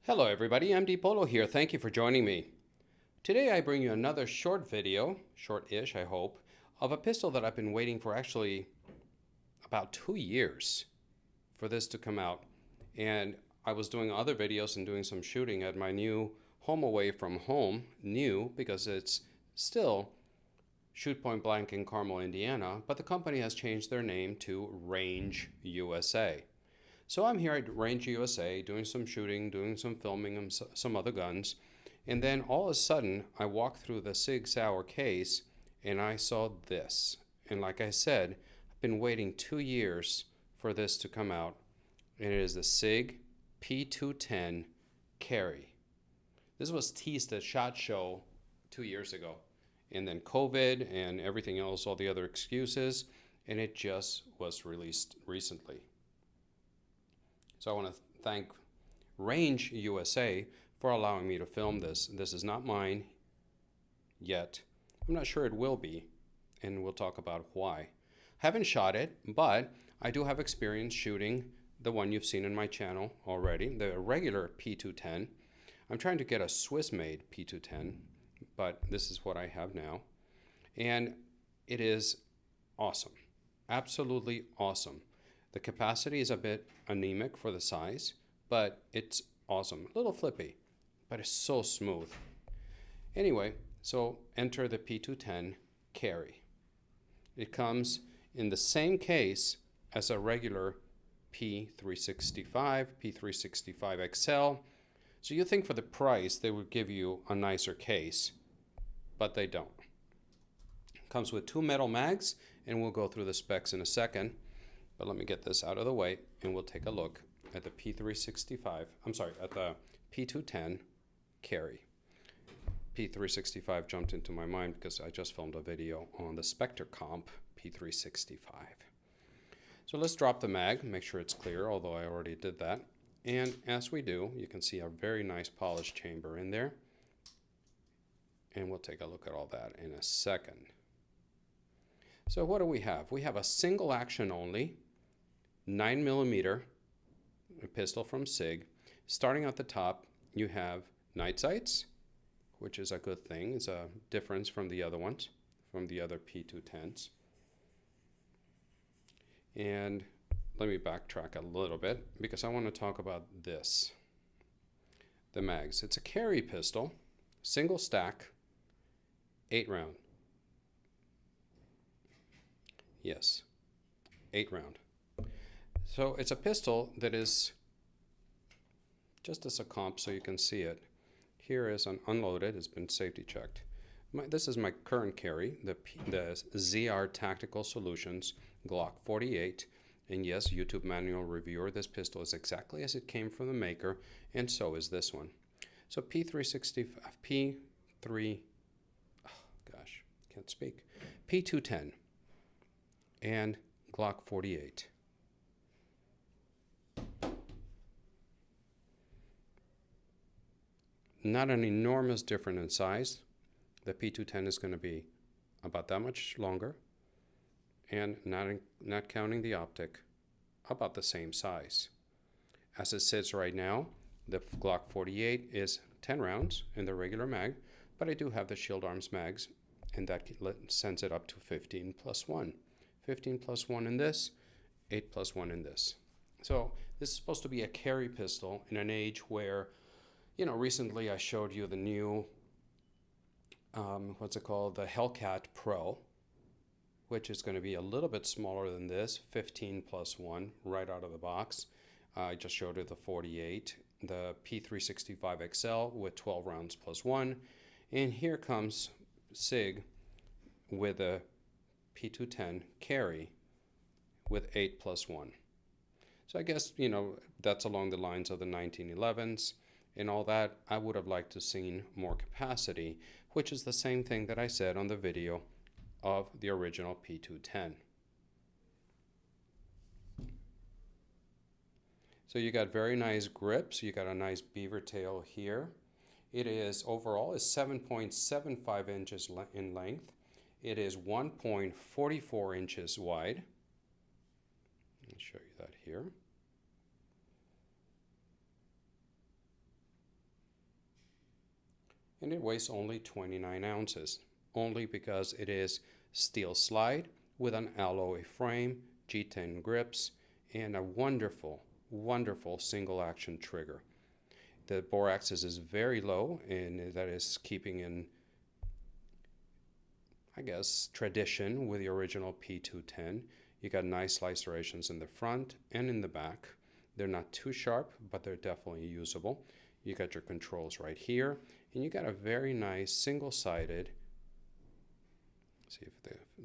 Hello everybody, MD Polo here. Thank you for joining me. Today I bring you another short video, short-ish I hope, of a pistol that I've been waiting for actually about 2 years for this to come out. And I was doing other videos and doing some shooting at my new home away from home, new because it's still Shoot Point Blank in Carmel, Indiana, but the company has changed their name to Range USA. So I'm here at Range USA doing some shooting, doing some filming and some other guns. And then all of a sudden I walked through the Sig Sauer case and I saw this. And like I said, I've been waiting 2 years for this to come out. And it is the Sig P210 Carry. This was teased at SHOT Show 2 years ago. And then COVID and everything else, all the other excuses, and it just was released recently. So I want to thank Range USA for allowing me to film this. This is not mine yet. I'm not sure it will be, and we'll talk about why. Haven't shot it, but I do have experience shooting the one you've seen in my channel already, the regular P210. I'm trying to get a Swiss-made P210, but this is what I have now. And it is awesome. Absolutely awesome. The capacity is a bit anemic for the size, but it's awesome. A little flippy, but it's so smooth. Anyway, so enter the P210 Carry. It comes in the same case as a regular P365, P365 XL. So you think for the price they would give you a nicer case, but they don't. It comes with 2 metal mags, and we'll go through the specs in a second. But let me get this out of the way and we'll take a look at the at the P210 Carry. P365 jumped into my mind because I just filmed a video on the Spectre Comp P365. So let's drop the mag, make sure it's clear, although I already did that. And as we do, you can see a very nice polished chamber in there. And we'll take a look at all that in a second. So what do we have? We have a single action only 9mm pistol from Sig. Starting at the top, you have night sights, which is a good thing. It's a difference from the other ones, from the other P210s. And let me backtrack a little bit because I want to talk about this. The mags. It's a carry pistol, single stack, 8 round. Yes, 8 round. So it's a pistol that is, just as a comp so you can see it, here is an unloaded, it's been safety checked. This is my current carry, the ZR Tactical Solutions Glock 48. And yes, YouTube manual reviewer, this pistol is exactly as it came from the maker, and so is this one. So P210 and Glock 48. Not an enormous difference in size. The P210 is going to be about that much longer, and not counting the optic, about the same size. As it sits right now, the Glock 48 is 10 rounds in the regular mag, but I do have the Shield Arms mags, and that sends it up to 15 plus 1. 15 plus 1 in this, 8 plus 1 in this. So this is supposed to be a carry pistol in an age where, you know, recently I showed you the new, what's it called, the Hellcat Pro, which is going to be a little bit smaller than this, 15 plus 1 right out of the box. I just showed you the 48, the P365 XL with 12 rounds plus 1. And here comes Sig with a P210 Carry with 8 plus 1. So I guess, you know, that's along the lines of the 1911s and all that. I would have liked to seen more capacity, which is the same thing that I said on the video of the original P210. So you got very nice grips. You got a nice beaver tail here. It is overall is 7.75 inches in length. It is 1.44 inches wide. Let me show you that here. and it weighs only 29 ounces, only because it is steel slide with an alloy frame, G10 grips, and a wonderful, wonderful single action trigger. The bore axis is very low, and that is keeping in, I guess, tradition with the original P210. You got nice lacerations in the front and in the back. They're not too sharp, but they're definitely usable. You got your controls right here, and you got a very nice single-sided, see if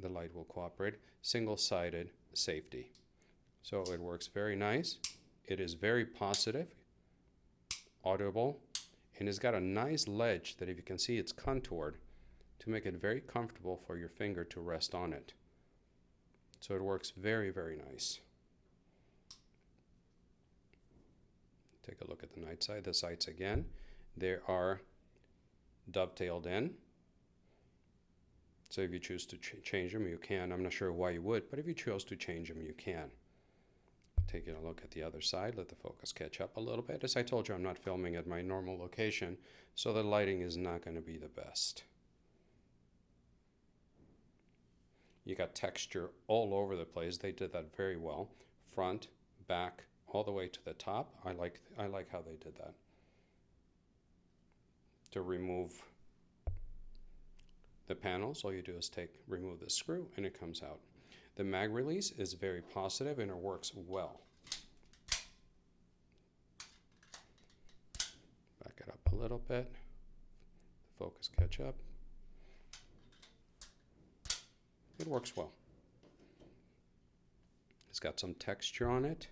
the light will cooperate, single-sided safety. So it works very nice. It is very positive, audible, and it's got a nice ledge that, if you can see, it's contoured to make it very comfortable for your finger to rest on it. So it works very, very nice. Take a look at the sights again. They are dovetailed in. So if you choose to change them, you can. I'm not sure why you would, but if you chose to change them, you can. Taking a look at the other side, let the focus catch up a little bit. As I told you, I'm not filming at my normal location, so the lighting is not going to be the best. You got texture all over the place. They did that very well. Front, back, all the way to the top. I like how they did that. To remove the panels, all you do is remove the screw, and it comes out. The mag release is very positive, and it works well. Back it up a little bit. Focus catch up. It works well. It's got some texture on it.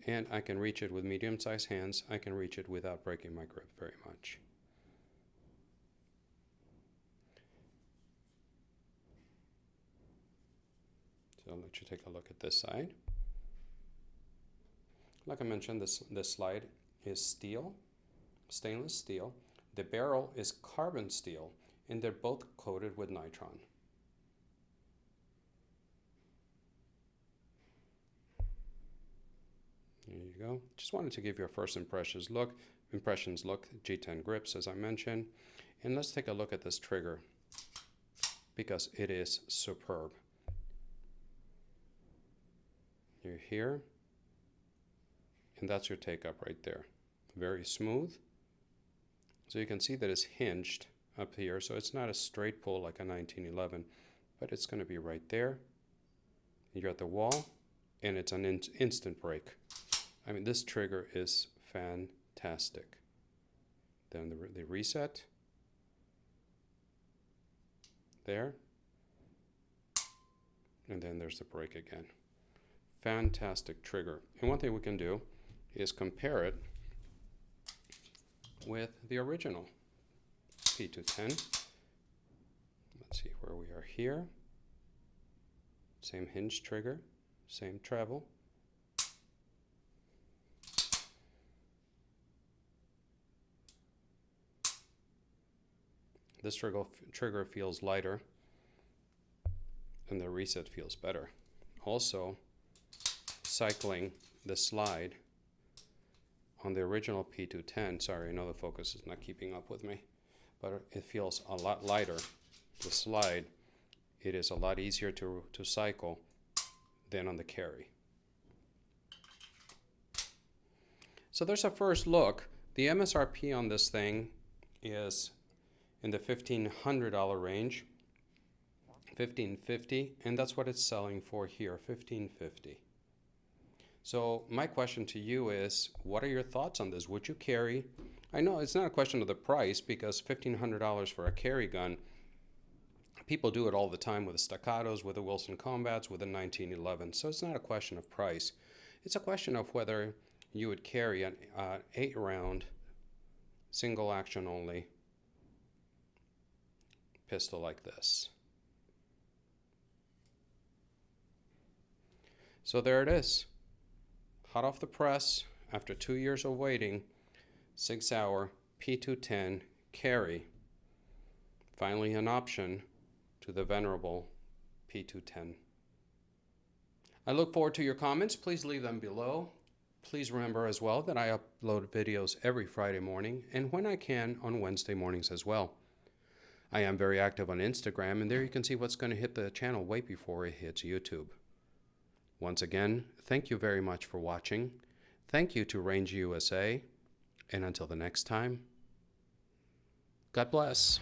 And I can reach it with medium-sized hands. I can reach it without breaking my grip very much. So I'll let you take a look at this side. Like I mentioned, this slide is steel, stainless steel. The barrel is carbon steel, and they're both coated with nitron. There you go. Just wanted to give you a first impressions look, G10 grips, as I mentioned. And let's take a look at this trigger, because it is superb. You're here, and that's your take-up right there. Very smooth. So you can see that it's hinged up here, so it's not a straight pull like a 1911, but it's going to be right there. You're at the wall, and it's an instant break. I mean, this trigger is fantastic. Then the reset. There. And then there's the break again. Fantastic trigger. And one thing we can do is compare it with the original P210. Let's see where we are here. Same hinge trigger, same travel. This trigger feels lighter, and the reset feels better. Also, cycling the slide on the original P210, sorry, I know the focus is not keeping up with me, but it feels a lot lighter. The slide, it is a lot easier to cycle than on the Carry. So there's a first look. The MSRP on this thing is in the $1,500 range, $1,550, and that's what it's selling for here, $1,550. So my question to you is, what are your thoughts on this? Would you carry? I know it's not a question of the price, because $1,500 for a carry gun, people do it all the time with the staccatos, with the Wilson Combats, with the 1911. So it's not a question of price. It's a question of whether you would carry an 8-round, single action only pistol like this. So there it is. Hot off the press, after 2 years of waiting, 6 Sauer P210 Carry. Finally an option to the venerable P210. I look forward to your comments. Please leave them below. Please remember as well that I upload videos every Friday morning and when I can on Wednesday mornings as well. I am very active on Instagram, and there you can see what's going to hit the channel way before it hits YouTube. Once again, thank you very much for watching. Thank you to Range USA, and until the next time, God bless.